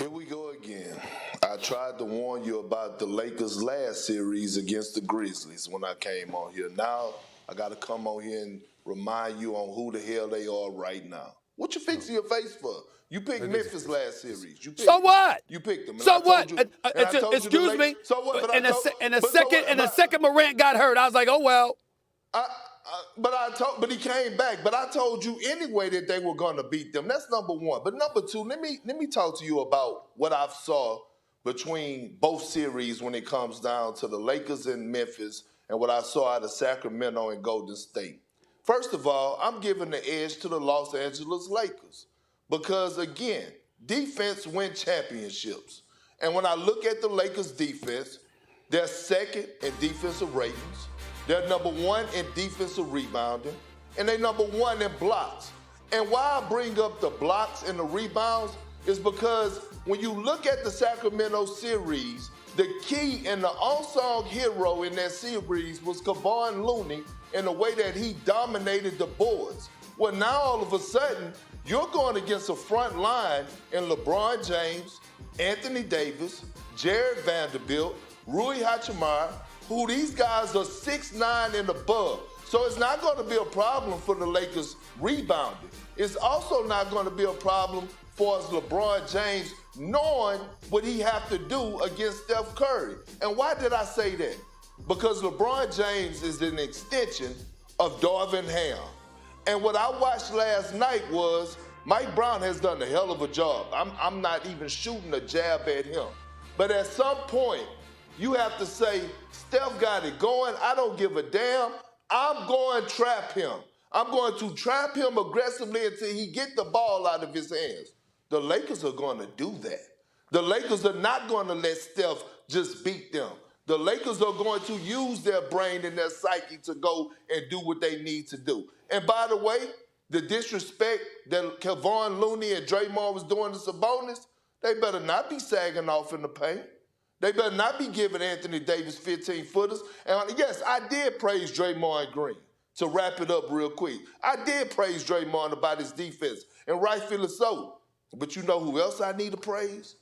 Here we go again. I tried to warn you about the Lakers' last series against the Grizzlies when I came on here. Now I got to come on here and remind you on who the hell they are right now. What you fixing your face for? You picked Memphis last series. You picked so what? You picked them. And so I what? told you, Excuse me. So what? But in a second, Morant got hurt. I was like, oh well. But he came back. But I told you anyway that they were going to beat them. That's number one. But number two, let me talk to you about what I've saw between both series when it comes down to the Lakers and Memphis and what I saw out of Sacramento and Golden State. First of all, I'm giving the edge to the Los Angeles Lakers because, again, defense wins championships. And when I look at the Lakers' defense, they're second in defensive ratings. They're number one in defensive rebounding, and they're number one in blocks. And why I bring up the blocks and the rebounds is because when you look at the Sacramento series, the key and the unsung hero in that series was Kevon Looney in the way that he dominated the boards. Well, now all of a sudden, you're going against a front line in LeBron James, Anthony Davis, Jared Vanderbilt, Rui Hachimura, who these guys are 6'9" and above. So it's not going to be a problem for the Lakers rebounding. It's also not going to be a problem for us LeBron James knowing what he have to do against Steph Curry. And why did I say that? Because LeBron James is an extension of Darvin Ham. And what I watched last night was Mike Brown has done a hell of a job. I'm not even shooting a jab at him. But at some point, you have to say, Steph got it going. I don't give a damn. I'm going to trap him. I'm going to trap him aggressively until he get the ball out of his hands. The Lakers are going to do that. The Lakers are not going to let Steph just beat them. The Lakers are going to use their brain and their psyche to go and do what they need to do. And by the way, the disrespect that Kevon Looney and Draymond was doing to Sabonis, they better not be sagging off in the paint. They better not be giving Anthony Davis 15-footers. And yes, I did praise Draymond Green. To wrap it up real quick, I did praise Draymond about his defense, and rightfully so. But you know who else I need to praise?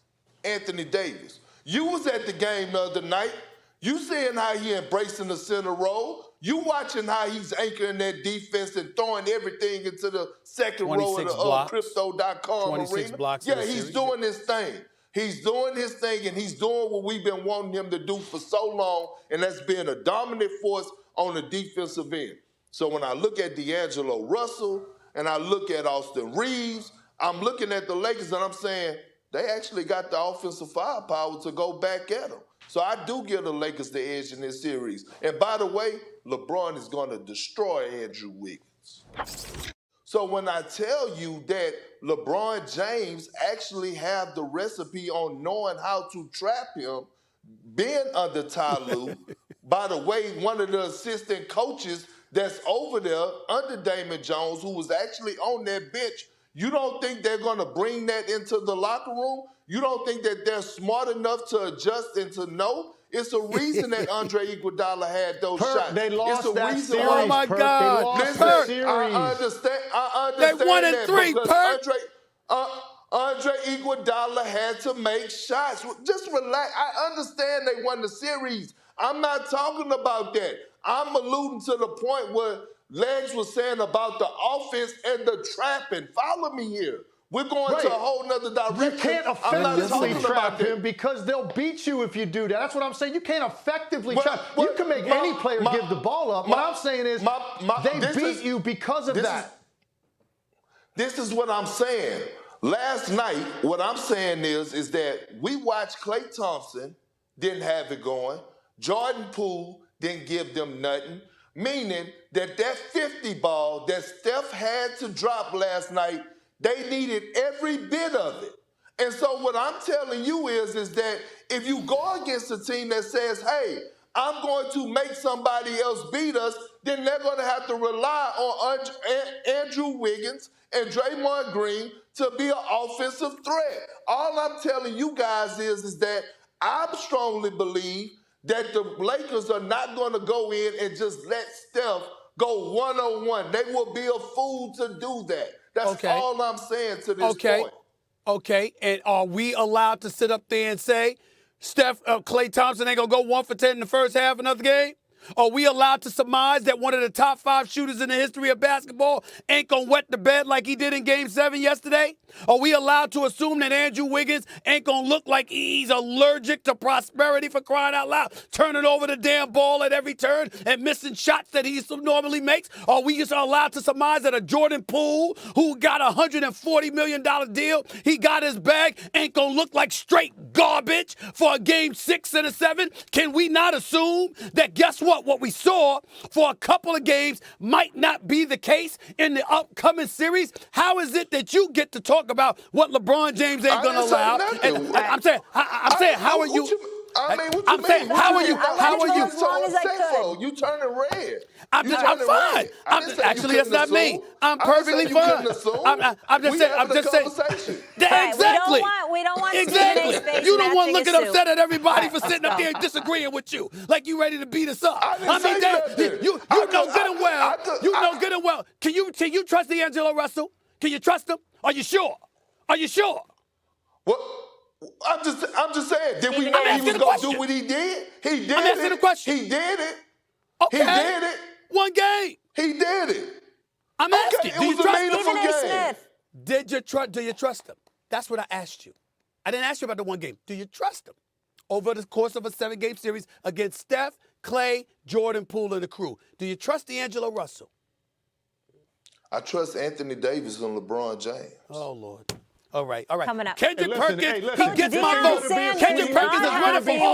Anthony Davis. You was at the game the other night. You seeing how he embracing the center role. You watching how he's anchoring that defense and throwing everything into the second row of the Crypto.com arena. Blocks yeah, he's doing his thing. He's doing his thing, and he's doing what we've been wanting him to do for so long, and that's being a dominant force on the defensive end. So when I look at D'Angelo Russell and I look at Austin Reeves, I'm looking at the Lakers and I'm saying they actually got the offensive firepower to go back at them. So I do give the Lakers the edge in this series. And by the way, LeBron is going to destroy Andrew Wiggins. So when I tell you that LeBron James actually have the recipe on knowing how to trap him, being under Ty Lue, by the way, one of the assistant coaches that's over there under Damon Jones, who was actually on that bench, you don't think they're going to bring that into the locker room? You don't think that they're smart enough to adjust and to know? It's a reason that Andre Iguodala had those shots. They lost it's a that reason series, Oh, my Perk. God. They lost Listen, that series. I understand They 1 and that 3, because Perk. Andre Iguodala had to make shots. Just relax. I understand they won the series. I'm not talking about that. I'm alluding to the point where Legs was saying about the offense and the trapping. Follow me here. We're going to a whole nother direction. You can't effectively trap him because they'll beat you if you do that. That's what I'm saying. You can't effectively trap. You can make any player give the ball up. What I'm saying is they beat you because of that. This is what I'm saying. Last night, what I'm saying is that we watched Klay Thompson, didn't have it going. Jordan Poole didn't give them nothing, meaning that 50 ball that Steph had to drop last night, they needed every bit of it. And so what I'm telling you is that if you go against a team that says, hey, I'm going to make somebody else beat us, then they're going to have to rely on Andrew Wiggins and Draymond Green to be an offensive threat. All I'm telling you guys is that I strongly believe that the Lakers are not going to go in and just let Steph go one-on-one. They will be a fool to do that. That's all I'm saying to this point. Okay, and are we allowed to sit up there and say Klay Thompson ain't going to go 1 for 10 in the first half of another game? Are we allowed to surmise that one of the top 5 shooters in the history of basketball ain't going to wet the bed like he did in Game 7 yesterday? Are we allowed to assume that Andrew Wiggins ain't going to look like he's allergic to prosperity, for crying out loud, turning over the damn ball at every turn and missing shots that he normally makes? Are we just allowed to surmise that a Jordan Poole, who got a $140 million deal, he got his bag, ain't going to look like straight garbage for a Game 6 and a 7? Can we not assume that, guess what? What we saw for a couple of games might not be the case in the upcoming series? How is it that you get to talk about what LeBron James ain't going to allow? And I'm saying, how are you? I'm saying, how are you? How are you? As long as I could. You turning red. I'm fine. Actually, that's not me. I'm perfectly fine. I'm just saying. Exactly. We don't want exactly. space. You don't want looking upset at everybody for sitting up there and disagreeing with you, like you ready to beat us up. I mean, you know good and well. You know good and well. Can you trust D'Angelo Russell? Can you trust him? Are you sure? Are you sure? What? I'm just saying. Did we know he was going to do what he did? He did it. I'm asking the question. He did it. Okay. He did it. One game. He did it. I'm asking. It was a meaningful game. Do you trust him? That's what I asked you. I didn't ask you about the one game. Do you trust him over the course of a 7-game series against Steph, Klay, Jordan Poole, and the crew? Do you trust D'Angelo Russell? I trust Anthony Davis and LeBron James. Oh, Lord. All right. Coming up. Kendrick Perkins, listen, he gets my vote. Deion Kendrick Sanders Perkins is not running for happy all